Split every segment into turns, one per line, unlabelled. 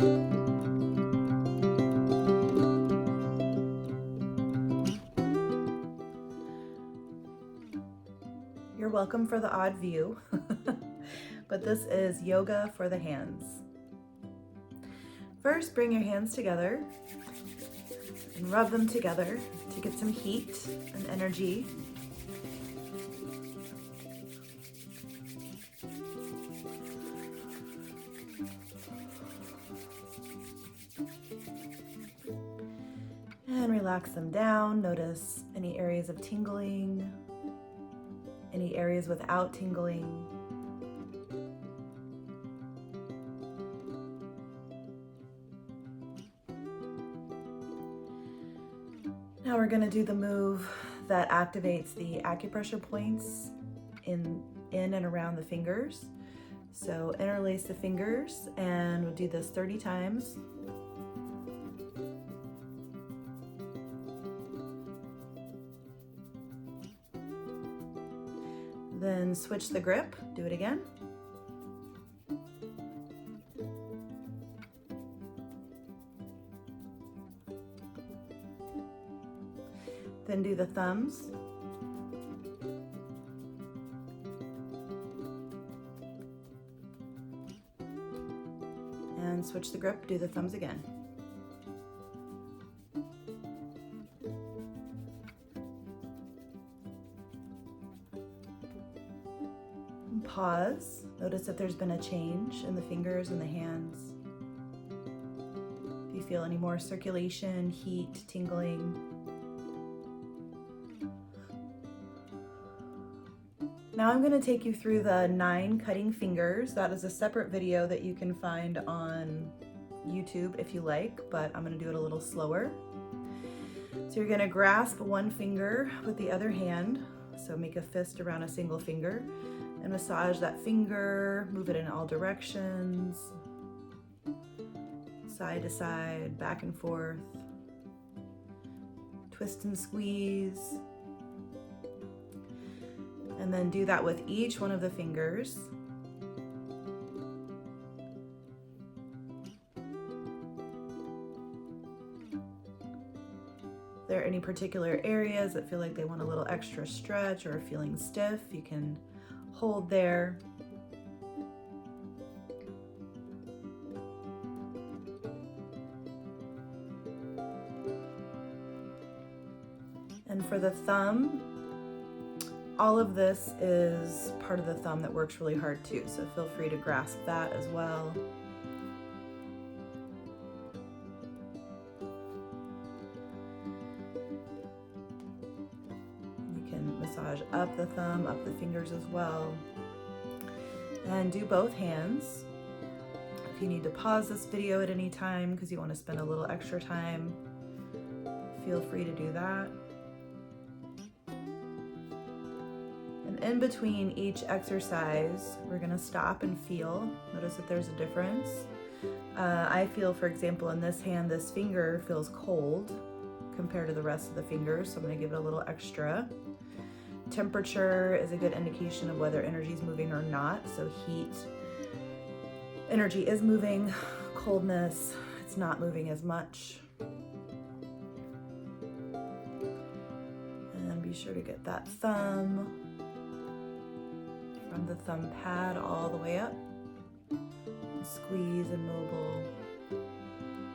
You're welcome for the odd view, but this is yoga for the hands. First, bring your hands together and rub them together to get some heat and energy. And relax them down. Notice any areas of tingling, any areas without tingling. Now we're going to do the move that activates the acupressure points in and around the fingers. So interlace the fingers, and we'll do this 30 times. Then switch the grip, do it again. Then do the thumbs. And switch the grip, do the thumbs again. And pause. Notice if there's been a change in the fingers and the hands. If you feel any more circulation, heat, tingling. Now I'm going to take you through the 9 cutting fingers. That is a separate video that you can find on YouTube if you like, but I'm going to do it a little slower. So you're going to grasp one finger with the other hand. So make a fist around a single finger and massage that finger, move it in all directions, side to side, back and forth, twist and squeeze. And then do that with each one of the fingers. If there are any particular areas that feel like they want a little extra stretch or are feeling stiff, you can hold there. And for the thumb, all of this is part of the thumb that works really hard too, so feel free to grasp that as well. You can massage up the thumb, up the fingers as well. And do both hands. If you need to pause this video at any time because you want to spend a little extra time, feel free to do that. In between each exercise, we're going to stop and feel. Notice that there's a difference. I feel, for example, in this hand, this finger feels cold compared to the rest of the fingers, so I'm going to give it a little extra. Temperature is a good indication of whether energy is moving or not. So heat, energy is moving. Coldness, it's not moving as much. And be sure to get that thumb from the thumb pad all the way up. Squeeze and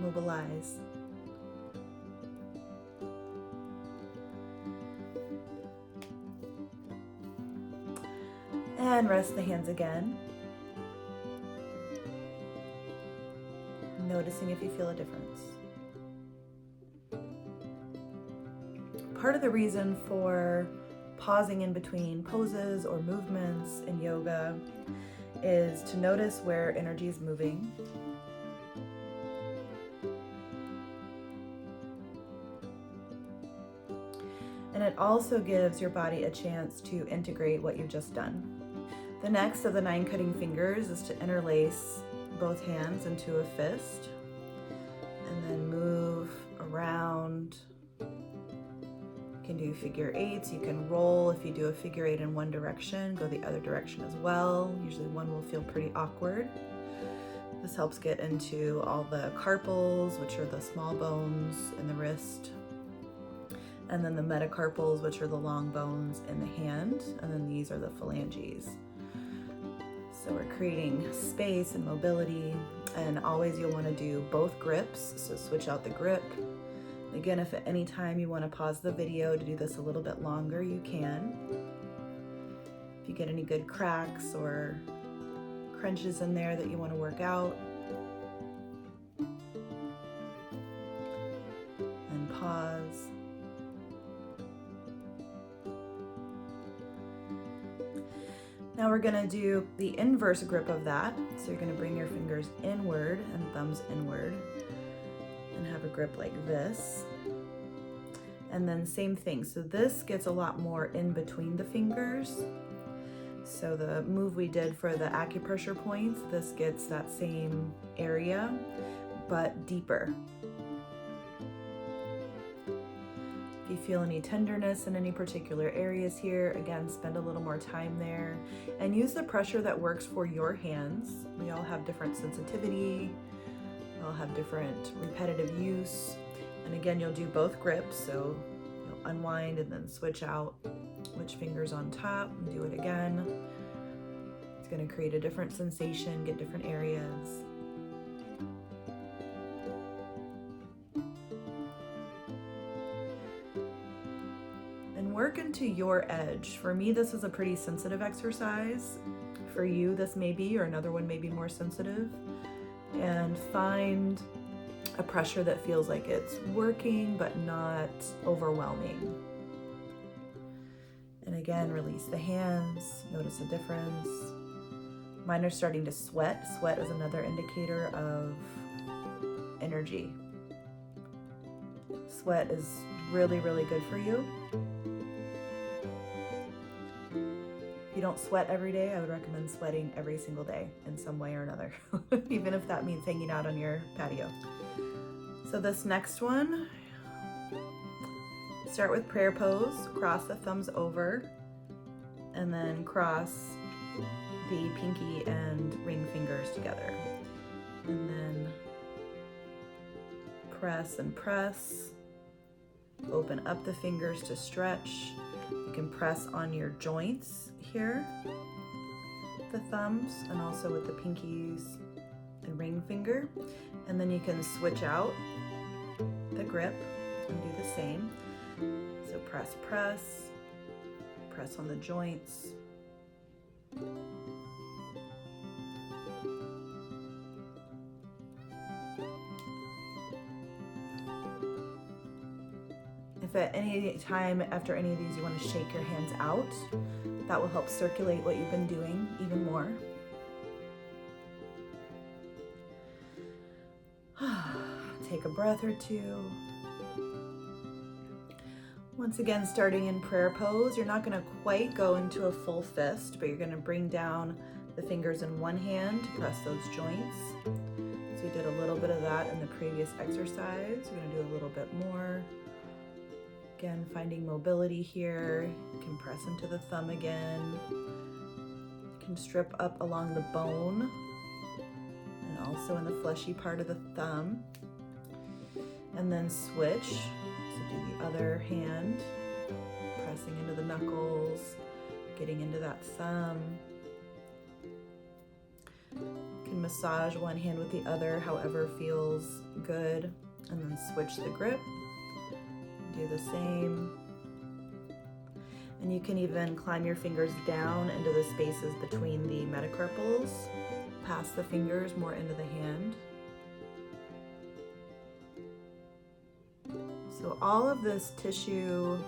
mobilize. And rest the hands again. Noticing if you feel a difference. Part of the reason for pausing in between poses or movements in yoga is to notice where energy is moving. And it also gives your body a chance to integrate what you've just done. The next of the 9 cutting fingers is to interlace both hands into a fist and then move around. You can do figure 8s, you can roll. If you do a figure 8 in one direction, go the other direction as well. Usually one will feel pretty awkward. This helps get into all the carpals, which are the small bones in the wrist, and then the metacarpals, which are the long bones in the hand, and then these are the phalanges. So we're creating space and mobility, and always you'll want to do both grips, so switch out the grip. Again, if at any time you want to pause the video to do this a little bit longer, you can. If you get any good cracks or crunches in there that you want to work out, and pause. Now we're gonna do the inverse grip of that. So you're gonna bring your fingers inward and thumbs inward and have a grip like this. And then same thing. So this gets a lot more in between the fingers. So the move we did for the acupressure points, this gets that same area, but deeper. If you feel any tenderness in any particular areas here, again, spend a little more time there and use the pressure that works for your hands. We all have different sensitivity, we all have different repetitive use. And again, you'll do both grips, so you'll unwind and then switch out which finger's on top and do it again. It's going to create a different sensation, get different areas. Work into your edge. For me, this is a pretty sensitive exercise. For you, this may be, or another one may be more sensitive. And find a pressure that feels like it's working, but not overwhelming. And again, release the hands, notice a difference. Mine are starting to sweat. Sweat is another indicator of energy. Sweat is really, really good for you. If you don't sweat every day, I would recommend sweating every single day in some way or another, even if that means hanging out on your patio. So this next one, start with prayer pose, cross the thumbs over, and then cross the pinky and ring fingers together. And then press and press, open up the fingers to stretch. You can press on your joints here, the thumbs, and also with the pinkies and ring finger. And then you can switch out the grip and do the same. So press, press, press on the joints. If at any time after any of these you want to shake your hands out, that will help circulate what you've been doing even more. Take a breath or two. Once again, starting in prayer pose, you're not going to quite go into a full fist, but you're going to bring down the fingers in one hand to press those joints. So we did a little bit of that in the previous exercise. We're going to do a little bit more. Again, finding mobility here. You can press into the thumb again. You can strip up along the bone and also in the fleshy part of the thumb. And then switch. So do the other hand, pressing into the knuckles, getting into that thumb. You can massage one hand with the other, however feels good, and then switch the grip. Do the same. And you can even climb your fingers down into the spaces between the metacarpals, past the fingers, more into the hand. So all of this tissue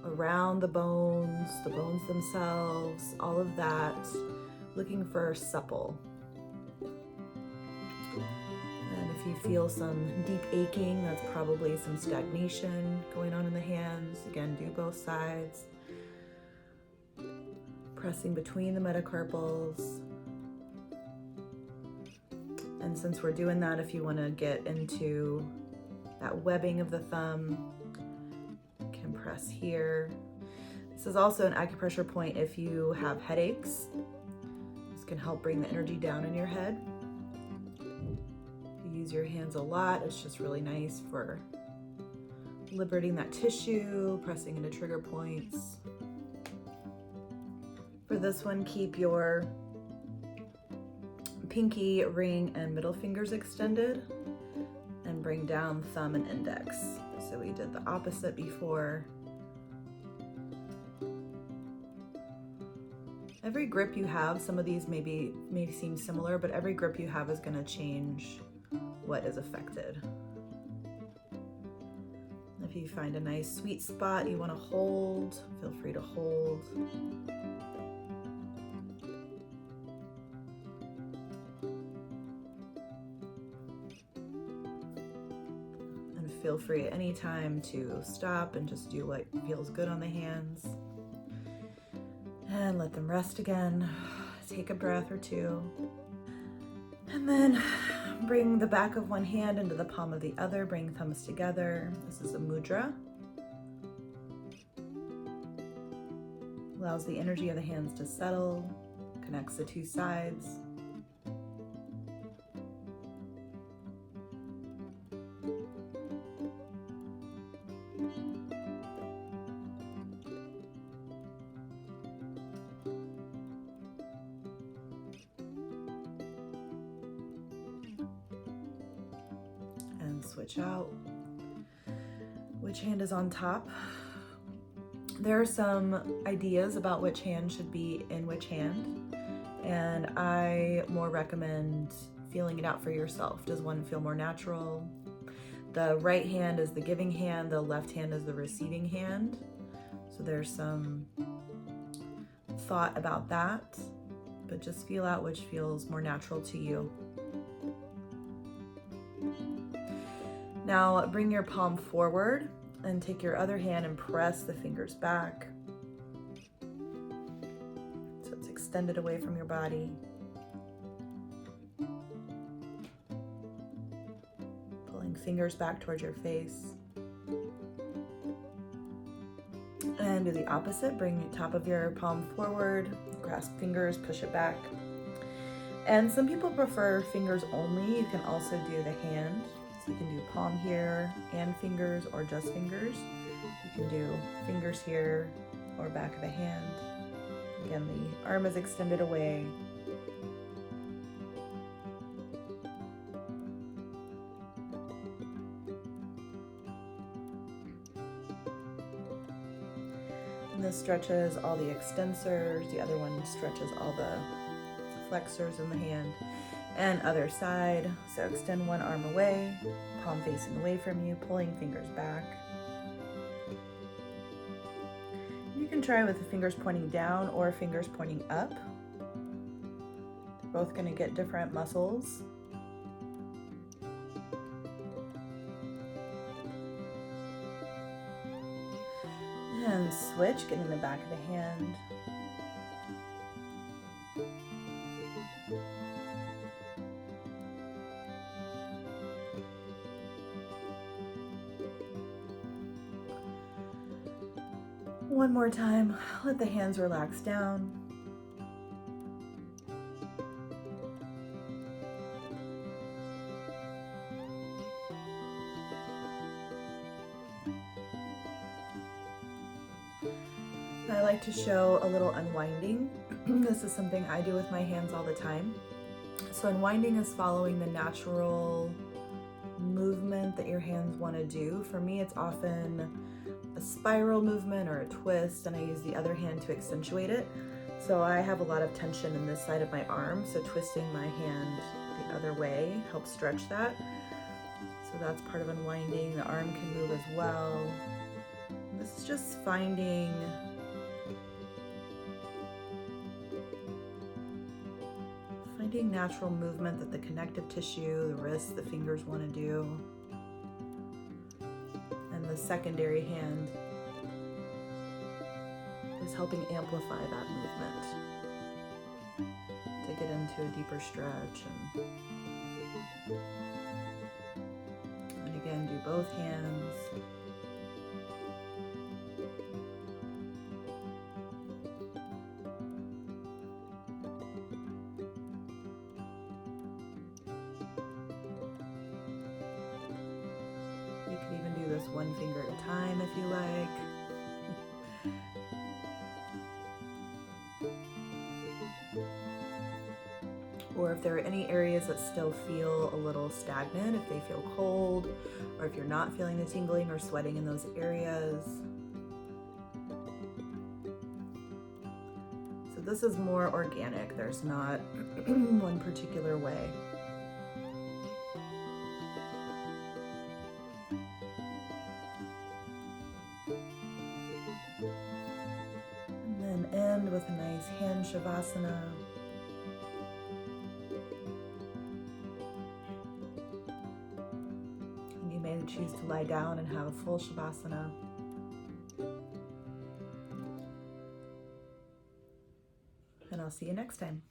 around the bones themselves, all of that, looking for supple. If you feel some deep aching, that's probably some stagnation going on in the hands. Again, do both sides. Pressing between the metacarpals. And since we're doing that, if you want to get into that webbing of the thumb, you can press here. This is also an acupressure point if you have headaches. This can help bring the energy down in your head. use your hands a lot. It's just really nice for liberating that tissue, pressing into trigger points. For this one, keep your pinky, ring, and middle fingers extended and bring down thumb and index. So we did the opposite before. Every grip you have, some of these may seem similar, but every grip you have is going to change what is affected. If you find a nice sweet spot you want to hold, feel free to hold. And feel free at any time to stop and just do what feels good on the hands. And let them rest again. Take a breath or two. And then bring the back of one hand into the palm of the other, bring thumbs together. This is a mudra. Allows the energy of the hands to settle, connects the two sides. Switch out. Which hand is on top? There are some ideas about which hand should be in which hand, and I more recommend feeling it out for yourself. Does one feel more natural? The right hand is the giving hand, the left hand is the receiving hand. So there's some thought about that, but just feel out which feels more natural to you. Now bring your palm forward and take your other hand and press the fingers back. So it's extended away from your body. Pulling fingers back towards your face. And do the opposite. Bring the top of your palm forward, grasp fingers, push it back. And some people prefer fingers only. You can also do the hand. So you can do palm here and fingers, or just fingers. You can do fingers here or back of the hand. Again, the arm is extended away. And this stretches all the extensors. The other one stretches all the flexors in the hand. And other side. So extend one arm away, palm facing away from you, pulling fingers back. You can try with the fingers pointing down or fingers pointing up. They're both going to get different muscles. And switch, getting the back of the hand. One more time, let the hands relax down. I like to show a little unwinding. This is something I do with my hands all the time. So unwinding is following the natural movement that your hands want to do. For me, it's often a spiral movement or a twist, and I use the other hand to accentuate it. So I have a lot of tension in this side of my arm, so twisting my hand the other way helps stretch that. So that's part of unwinding. The arm can move as well. And this is just finding natural movement that the connective tissue, the wrists, the fingers want to do. And the secondary hand is helping amplify that movement. Take it into a deeper stretch. And again, do both hands. You could even do this one finger at a time if you like. Or if there are any areas that still feel a little stagnant, if they feel cold, or if you're not feeling the tingling or sweating in those areas. So this is more organic. There's not one particular way. And then end with a nice hand shavasana. Choose to lie down and have a full shavasana. And I'll see you next time.